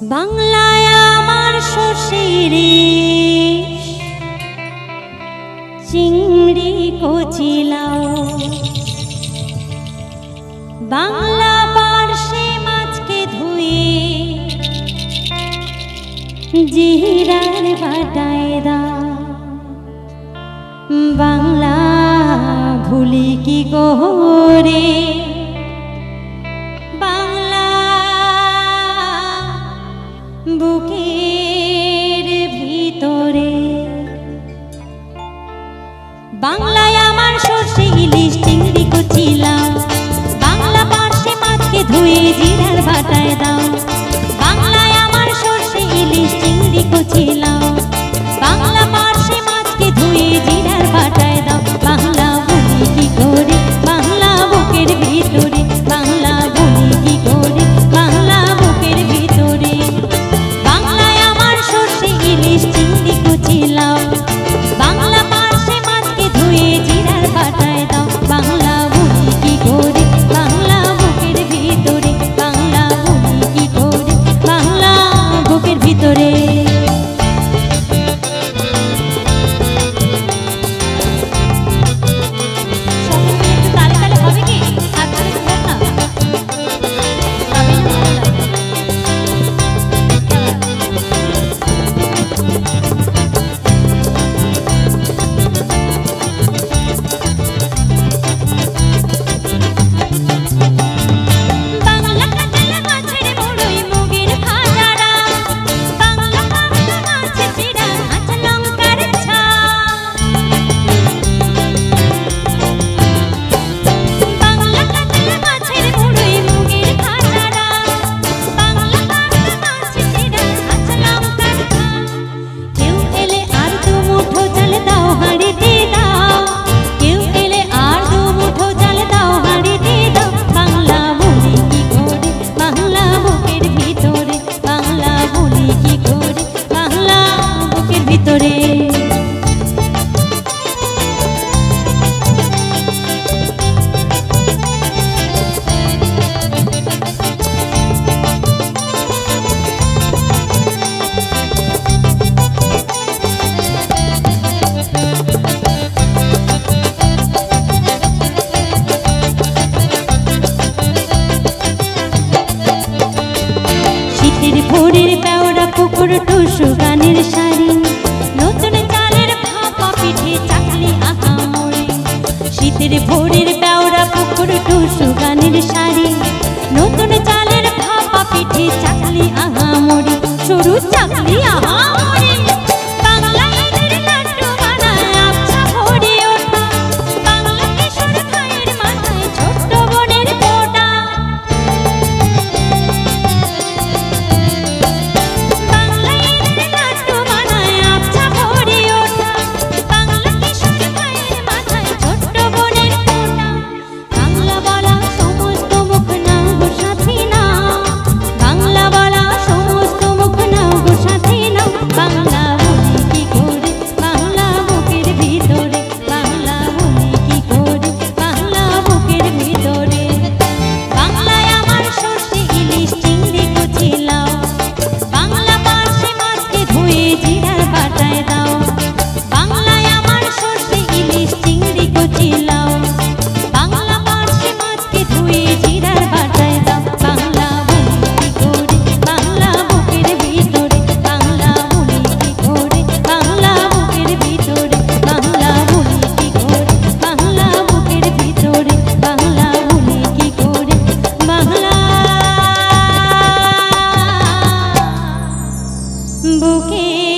বাংলায় আমার শশীর চিংড়ি কচিলাও, বাংলা পার্শে মাছকে ধুয়ে জিরার বাটায় দাও। বাংলা ভুলি কি করে, বাংলা বুকের ভিতরে। বাংলায় আমার সর্ষে ইলিশ চিংড়ি কচিলাও, বাংলা পার্শে মাছকে ধুয়ে জিরার বাটায় দাও। বাংলায় আমার সর্ষে ইলিশ চিংড়ি কচিলাও, বাংলা পার্শে মাছকে ধুয়ে জিরার বাটায় দাও। বাংলা বলি কি করে, বাংলা বুকের ভিতরে। বাংলা বলি কি করে, বাংলা বুকের ভিতরে। বাংলায় আমার সর্ষে ইলিশ চিংড়ি কচিলাও, বাংলা পার্শে মাছকে ধুয়ে জিরার বাটায় দাও। বাংলা বলি কি করে, বাংলা বুকের ভিতরে। বাংলা বলি কি করে, বাংলা বুকের ভিতরে। ভোরের পেওড়া কুকুর টুসু গানের শাড়ি, নতুন চালের ভাপা পিঠে চাকলি আঁকা মোড়ে। শীতের ভোরের পেওড়া কুকুর টুসু গানের শাড়ি, নতুন চালের ভাপা পিঠে চাকলি আঁকা মোড়ে। সরু চাকলি আহা মোড়ে। বাংলা ঈদের লাড্ডু বানায় আবছা ভরে ওঠা, বাংলা কিশোর ভাইয়ের মাথায় ছোট্ট বোনের ফোঁটা। বুকে